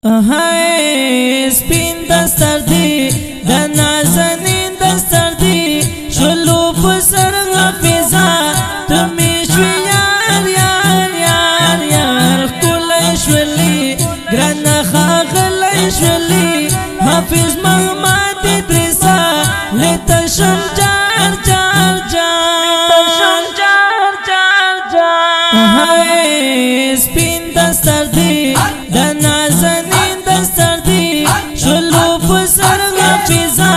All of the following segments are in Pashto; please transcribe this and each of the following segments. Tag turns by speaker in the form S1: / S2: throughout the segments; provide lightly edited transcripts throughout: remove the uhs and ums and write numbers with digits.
S1: هاي سپین دستر دی د نازنین دستر دی شلو پسر غفزا تمیشوی یار یار یار یار کل شولی گرن خاغل شولی حافظ محمد ادریسا لتشم جار جار جار هاي سپین دستر دی د نازنین دستر دی شلو پسر غفزا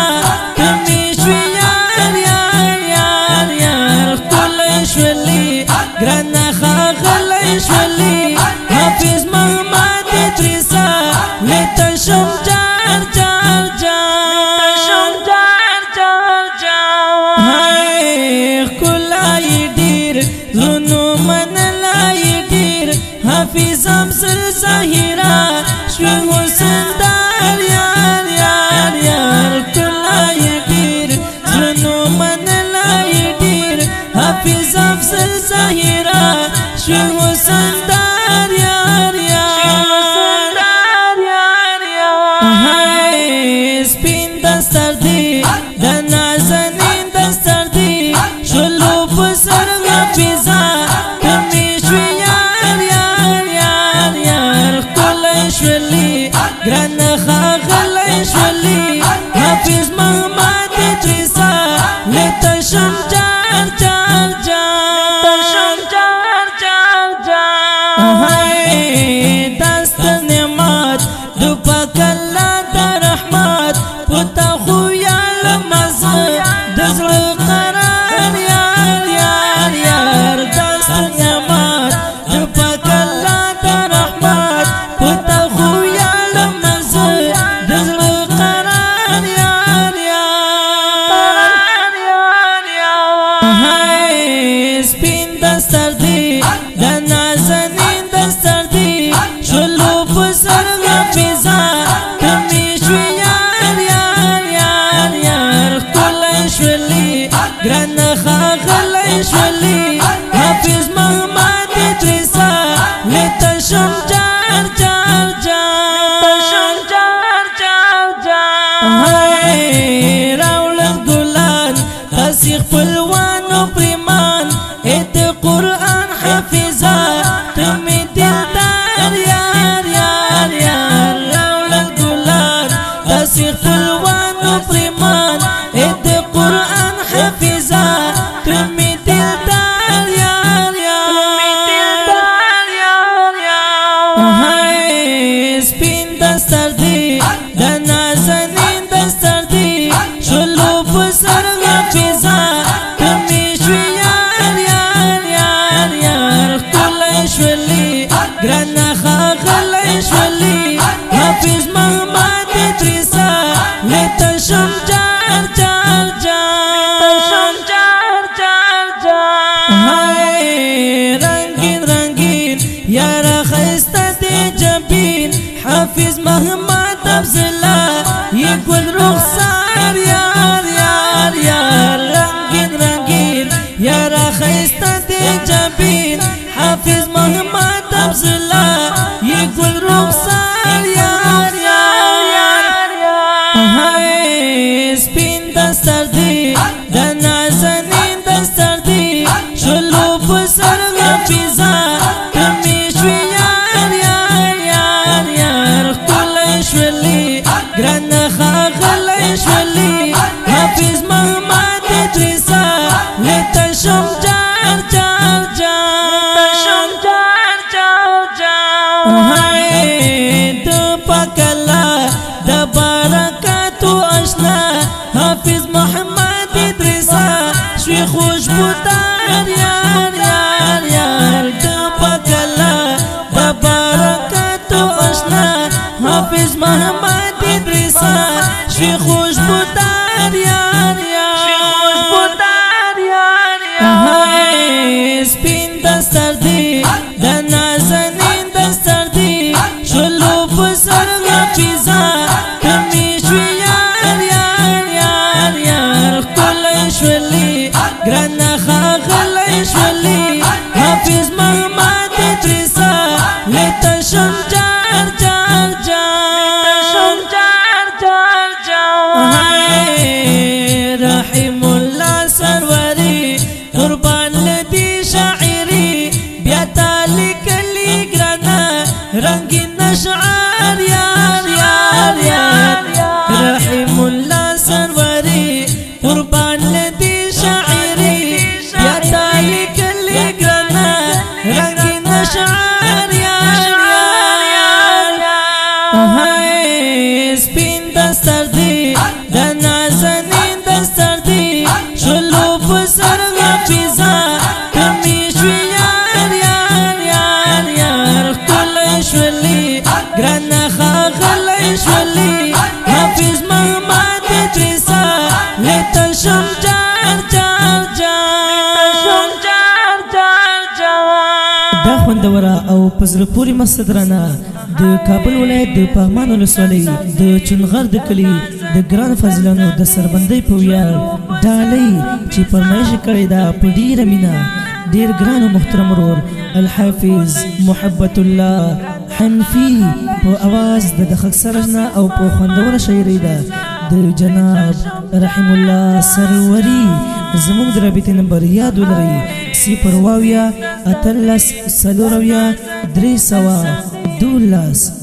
S1: تمیشوی یار یار یار یار کل شولی گرن خاغل شولی حافظ محمد ادریسا لتشم جار جار جار هاي کل آئی دیر زنو من لائی دیر حافظ امسر ظاہرہ شوی حسن دار یار یار یار کل آئی دیر زنو من لائی دیر حافظ امسر ظاہرہ شوی حسن دار یار یار ہائی سپین دستر دی د نازنین دستر دی شلو پسر غفزا تمیشوی یار یار یار یار کل شولی گرن خاغل شولی حافظ محمد ادریسا لتشم جار جار جار هاي دست نعمت دو پاک اللہ دا رحمت پتا خویا لمزه دزل قرار یار یار یار دست نعمت دو پاک اللہ دا رحمت پتا خویا لمزه دزل قرار یار هاي سپین دستر دی د نازنین دستر دی شلو پسر غفزا تمیشوی یار یار یار یار کل شولی گرن خاغل شولی حافظ محمد ادریسا لتشم جار جار هاي راولد گلان خسیخ پلوان و پریمان ایت قرآن حافظا تمی دلدار یار یار یار راولد گلان خسیخ پلوان و پریمان ایت قرآن حافظا تمی دلدار یار هاي سپین دستر دی د نازنین دستر دی شلو پسر غفزا تمیشوی یار یار یار یار کل شولی گرن خاغل شولی حافظ محمد ادریسا لتشم جار جار هاي رنگین رنگین یار خیسته دی جبین حافظ محمد افضلہ یہ گل رخسار یار یار یار رنگین رنگین یار خیسته دی جبین حافظ محمد افضلہ یہ گل رخسار یار ہائی سپین دستر دی د نازنین دستر دی شلو پسر غفزا تمیشوی یار یار یار یار کل شولی گرن خاغل شولی حافظ محمد ادریسا لتشم جار جار هاي دو پاک اللہ دا برکات و اشنا حافظ محمد ادریسا شوی خوشبودار یار یار یار دو پاک اللہ دا برکات و اشنا حافظ محمد ادریسا شوی خوشبودار یار هاي سپین دستر دی د نازنین دستر دی شلو پسر غفزا تمیشوی یار یار یار یار کل شولی گرن خاغل شولی حافظ محمد ادریسا لتشم جار سپین دستر دی د نازنین دستر دی شلو پسر غفیزا کمی شوی یار یار یار یار کل شولی گران خاغل شولی حافظ محمد ادریسا لیتا شم جار جار جار دا خوندورا او پزر پوری مصدرانا د کابل ولایت د پغمان ولسوالۍ د چونغر د کلي د ګران فضلانو د سربندۍ په ویاړ ډالۍ چې فرمایش کړې ده په ډېره مینه ډېر ګران او محترم ورور الحافظ محبت الله حنفي په اواز د خک سرجنا او په خوندوره شاعري ده د جناب رحم الله سروري زموږ د رابطې نمبر یاد ولرئ 0 اتلس 3 312